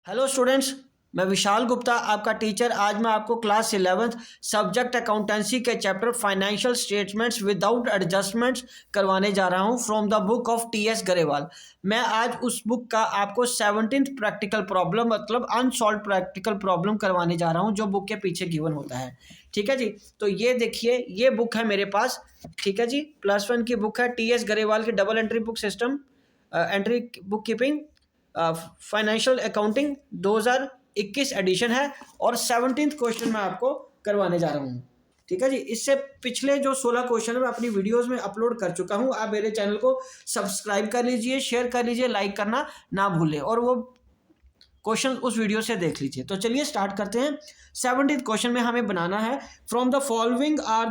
Hello students, मैं विशाल गुप्ता आपका teacher. आज मैं आपको क्लास 11th सब्जेक्ट अकाउंटेंसी के chapter financial statements without adjustments करवाने जा रहा हूं from the book of T S. Grewal. मैं आज उस बुक का आपको 17th प्रैक्टिकल प्रॉब्लम मतलब अनसॉल्व प्रैक्टिकल प्रॉब्लम करवाने जा रहा हूं जो बुक के पीछे गिवन होता है। ठीक है जी, तो ये देखिए, ये बुक है मेरे पास। ठीक है जी, +1 की बुक है, टी.एस. गरेवाल की double entry book system, entry book keeping financial accounting 2021 edition है और 17th क्वेश्चन मैं आपको करवाने जा रहा हूँ। ठीक है जी, इससे पिछले जो 16 क्वेश्चन मैं अपनी वीडियोस में अपलोड कर चुका हूँ। आप मेरे चैनल को सब्सक्राइब कर लीजिए, शेयर कर लीजिए, लाइक करना ना भूलें और वो क्वेश्चन उस वीडियो से देख लीजिए। तो चलिए स्टार्ट करते हैं। 17th क्वेश्चन में हमें बनाना है from the following are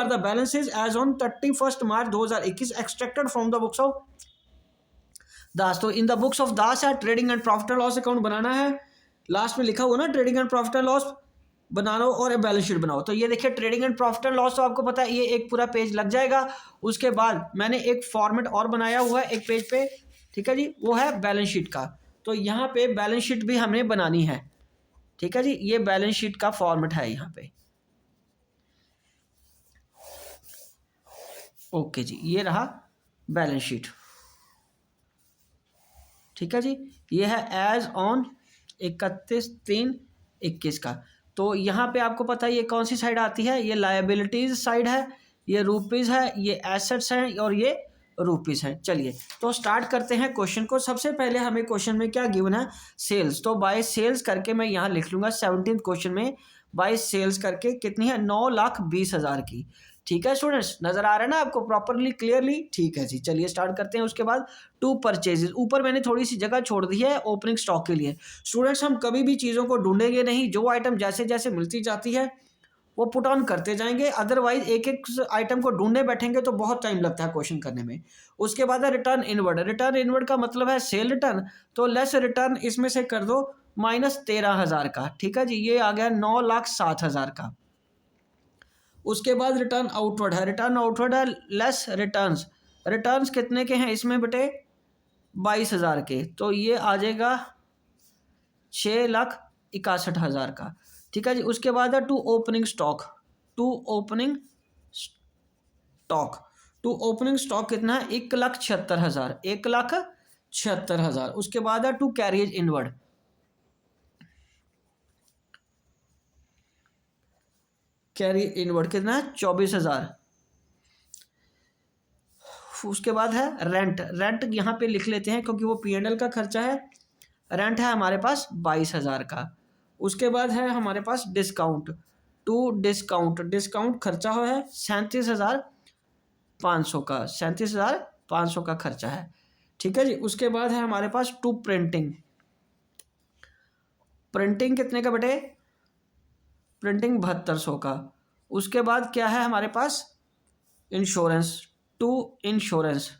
the balances as on 31 March 2021 extracted from the books of Das. तो in the books of Das है trading and profit and loss account बनाना है। लास्ट में लिखा हुआ ना trading and profit and loss बनाओ और बैलेंस शीट बनाओ। तो ये देखिए trading and profit and loss तो आपको पता है ये एक पूरा पेज लग जाएगा। उसके बाद मैंने एक फॉर्मेट और बनाया हुआ है एक पेज पे। ठीक है जी, वो है बैलेंस शीट का। तो यहाँ पे बैलेंस शीट भी हमें बनानी है। ठीक है जी, ये बैलेंस शीट का फॉर्मेट है यहाँ पे। ओके जी, ये रहा बैलेंस शीट। ठीक है जी, ये है एज ऑन 31/3/21 का। तो यहाँ पे आपको पता है ये कौन सी साइड आती है, ये लायबिलिटीज साइड है, ये रुपीज़ है, ये एसेट्स हैं और ये रुपीज़ हैं। चलिए तो स्टार्ट करते हैं क्वेश्चन को। सबसे पहले हमें क्वेश्चन में क्या गिवन है, सेल्स। तो बाय सेल्स करके मैं यहाँ लिख लूँगा 17th क्वेश्चन में बाय सेल्स करके कितनी है, 9,20,000 की। ठीक है स्टूडेंट्स, नजर आ रहा है ना आपको प्रॉपरली क्लियरली। ठीक है जी, चलिए स्टार्ट करते हैं। उसके बाद टू परचेजेस, ऊपर मैंने थोड़ी सी जगह छोड़ दी है ओपनिंग स्टॉक के लिए। स्टूडेंट्स, हम कभी भी चीज़ों को ढूंढेंगे नहीं, जो आइटम जैसे जैसे मिलती जाती है वो पुट ऑन करते जाएंगे। अदरवाइज एक एक आइटम को ढूंढने बैठेंगे तो बहुत टाइम लगता है क्वेश्चन करने में। उसके बाद है रिटर्न इनवर्ड। रिटर्न इनवर्ड का मतलब है सेल रिटर्न, तो लेस रिटर्न इसमें से कर दो -13,000 का। ठीक है जी, ये आ गया 9,07,000 का। उसके बाद रिटर्न आउटवर्ड है। रिटर्न आउटवर्ड है लेस रिटर्न्स। रिटर्न्स कितने के हैं इसमें बेटे, 22,000 के। तो ये आ जाएगा 6,61,000 का। ठीक है जी, उसके बाद है to opening stock. To opening stock to opening stock कितना है, 1,76,000। 1,76,000। उसके बाद है to carriage inward. Carry inward कितना है, 24,000। उसके बाद है रेंट। रेंट यहाँ पे लिख लेते हैं क्योंकि वो P&L का खर्चा है। रेंट है हमारे पास 22,000 का। उसके बाद है हमारे पास डिस्काउंट। टू डिस्काउंट, डिस्काउंट खर्चा हो है 37,500 का। 37,500 का खर्चा है। ठीक है जी, उसके बाद है हमारे पास टू प्रिंटिंग। प्रिंटिंग कितने का बेटे, प्रिंटिंग 7200 का। उसके बाद क्या है हमारे पास, इंश्योरेंस। टू इंश्योरेंस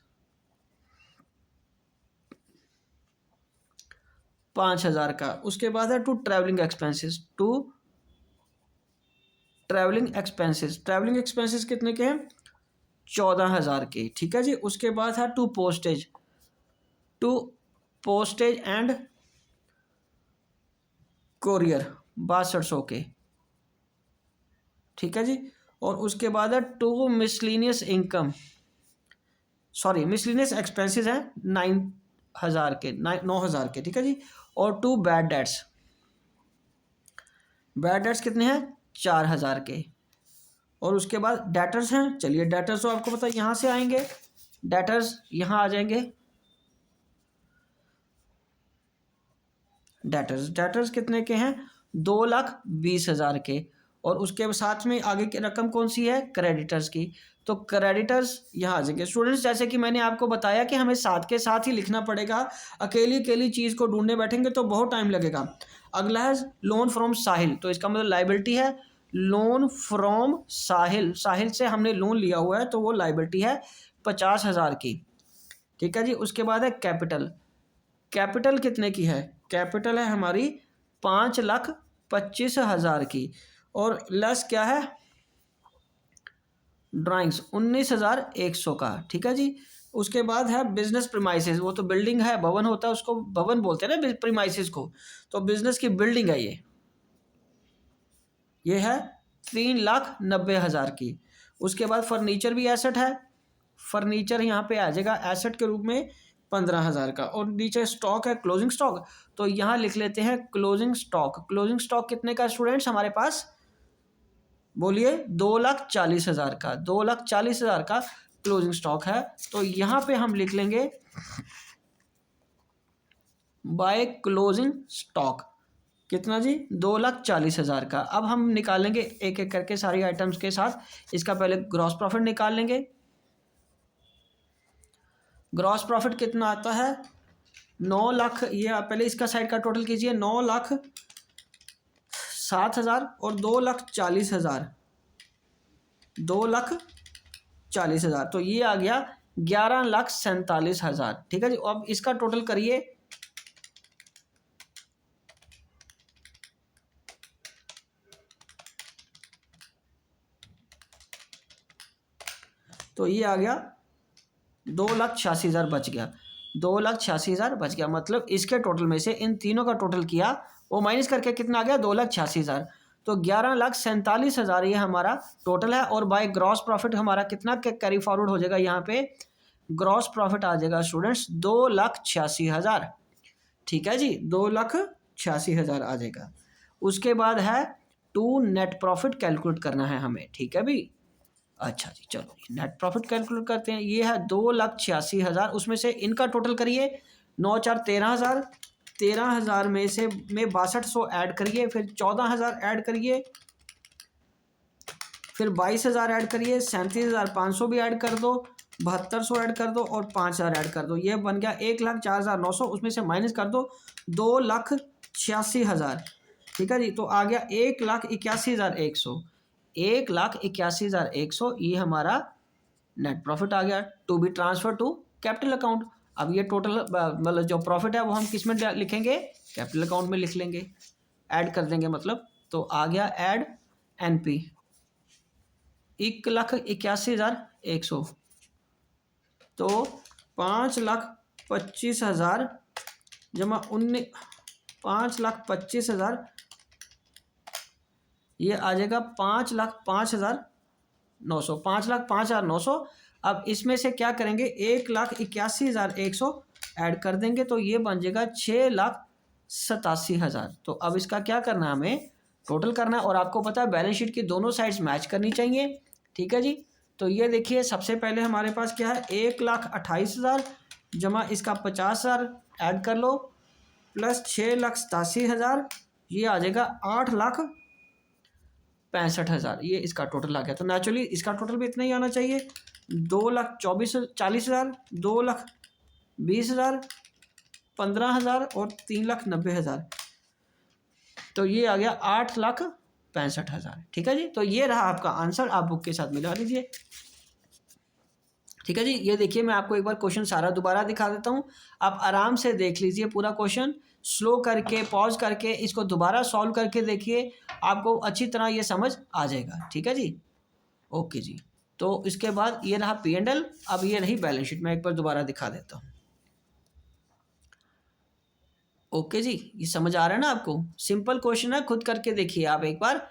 5,000 का। उसके बाद है to travelling expenses. To travelling expenses, travelling expenses कितने के हैं, 14,000 के। ठीक है जी, उसके बाद है to postage. To postage and courier 6200 के। ठीक है जी, और उसके बाद है to miscellaneous income, sorry miscellaneous expenses हैं 9,000 के, 9,000 के। ठीक है जी, और to bad debts. Bad debts कितने हैं, 4,000 के। और उसके बाद डेटर्स हैं। चलिए डेटर्स तो आपको पता है यहाँ से आएंगे, डेटर्स यहाँ आ जाएंगे। डेटर्स कितने के हैं, 2,20,000 के। और उसके साथ में आगे की रकम कौन सी है, क्रेडिटर्स की। तो क्रेडिटर्स यहाँ आ जाएंगे। स्टूडेंट्स, जैसे कि मैंने आपको बताया कि हमें साथ के साथ ही लिखना पड़ेगा, अकेली अकेली चीज़ को ढूंढने बैठेंगे तो बहुत टाइम लगेगा। अगला है लोन फ्रॉम साहिल। तो इसका मतलब लाइबिलिटी है, लोन फ्रॉम साहिल। साहिल से हमने लोन लिया हुआ है तो वो लाइबिलिटी है 50,000 की। ठीक है जी, उसके बाद है कैपिटल। कैपिटल कितने की है, कैपिटल है हमारी 5,25,000 की। और लेस क्या है, ड्राइंग्स 19,100 का। ठीक है जी, उसके बाद है बिजनेस प्रीमाइसेस, वो तो बिल्डिंग है, भवन होता है, उसको भवन बोलते हैं ना प्रीमाइसेस को, तो बिजनेस की बिल्डिंग है ये है 3,90,000 की। उसके बाद फर्नीचर भी एसेट है, फर्नीचर यहाँ पे आ जाएगा एसेट के रूप में 15,000 का। और नीचे स्टॉक है क्लोजिंग स्टॉक, तो यहाँ लिख लेते हैं क्लोजिंग स्टॉक। क्लोजिंग स्टॉक कितने का स्टूडेंट्स हमारे पास, बोलिए 2,40,000 का, 2,40,000 का क्लोजिंग स्टॉक है। तो यहाँ पे हम लिख लेंगे बाय क्लोजिंग स्टॉक कितना जी, 2,40,000 का। अब हम निकालेंगे एक एक करके सारी आइटम्स के साथ। इसका पहले ग्रॉस प्रॉफिट निकाल लेंगे। ग्रॉस प्रॉफिट कितना आता है 9 लाख, ये पहले इसका साइड का टोटल कीजिए, 9,07,000 और 2,40,000, 2,40,000, तो ये आ गया 11,47,000। ठीक है जी। अब इसका टोटल करिए, तो ये आ गया 2,86,000 बच गया, 2,86,000 बच गया। मतलब इसके टोटल में से इन तीनों का टोटल किया, वो माइनस करके कितना आ गया 2,86,000, तो 11,47,000 ये हमारा टोटल है। और बाय ग्रॉस प्रॉफिट हमारा कितना कैरी फॉरवर्ड हो जाएगा, यहाँ पे ग्रॉस प्रॉफिट आ जाएगा स्टूडेंट्स 2,86,000। ठीक है जी, 2,86,000 आ जाएगा। उसके बाद है टू नेट प्रॉफिट कैलकुलेट करना है हमें। ठीक है भी, अच्छा जी, चलो नेट प्रॉफिट कैलकुलेट करते हैं। ये है 2,86,000, उसमें से इनका टोटल करिए, 9,4,13,000, 13,000 में से 6200 ऐड करिए, फिर 14,000 ऐड करिए, फिर 22,000 ऐड करिए, 37,500 भी ऐड कर दो, 7200 ऐड कर दो और 5,000 ऐड कर दो। ये बन गया 1,04,900, उसमें से माइनस कर दो 2,86,000। ठीक है जी, तो आ गया 1,81,100, 1,81,100 ये हमारा नेट प्रॉफिट आ गया to be transfer to capital account. अब ये टोटल मतलब जो प्रॉफिट है वो हम किस में लिखेंगे, कैपिटल अकाउंट में लिख लेंगे, ऐड कर देंगे मतलब। तो आ गया ऐड एनपी 1,81,100, तो 5,25,000 जमा 5,25,000, ये आ जाएगा 5,05,900, 5,05,900। अब इसमें से क्या करेंगे, 1,81,100 ऐड कर देंगे, तो ये बन जाएगा 6,87,000। तो अब इसका क्या करना है, हमें टोटल करना है। और आपको पता है बैलेंस शीट की दोनों साइड्स मैच करनी चाहिए। ठीक है जी, तो ये देखिए सबसे पहले हमारे पास क्या है, 1,28,000 जमा इसका 50,000 ऐड कर लो, प्लस 6,87,000, ये आ जाएगा 8,65,000, ये इसका टोटल आ गया। तो नेचुरली इसका टोटल भी इतना ही आना चाहिए, 2,40,000, 2,20,000, 15,000 और 3,90,000, तो ये आ गया 8,65,000। ठीक है जी, तो ये रहा आपका आंसर, आप बुक के साथ मिला लीजिए। ठीक है जी, ये देखिए मैं आपको एक बार क्वेश्चन सारा दोबारा दिखा देता हूँ, आप आराम से देख लीजिए पूरा क्वेश्चन, स्लो करके पॉज करके इसको दोबारा सॉल्व करके देखिए, आपको अच्छी तरह ये समझ आ जाएगा। ठीक है जी, ओके जी। तो इसके बाद ये रहा P&L, अब ये रही बैलेंस शीट, मैं एक बार दोबारा दिखा देता हूँ। ओके जी, ये समझ आ रहा है ना आपको, सिंपल क्वेश्चन है, खुद करके देखिए आप एक बार,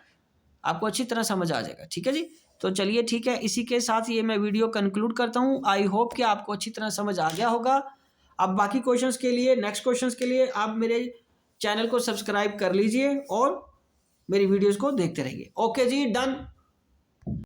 आपको अच्छी तरह समझ आ जाएगा। ठीक है जी, तो चलिए ठीक है, इसी के साथ ये मैं वीडियो कंक्लूड करता हूँ। आई होप कि आपको अच्छी तरह समझ आ गया होगा। अब बाकी क्वेश्चंस के लिए, नेक्स्ट क्वेश्चंस के लिए आप मेरे चैनल को सब्सक्राइब कर लीजिए और मेरी वीडियोस को देखते रहिए। ओके जी, डन।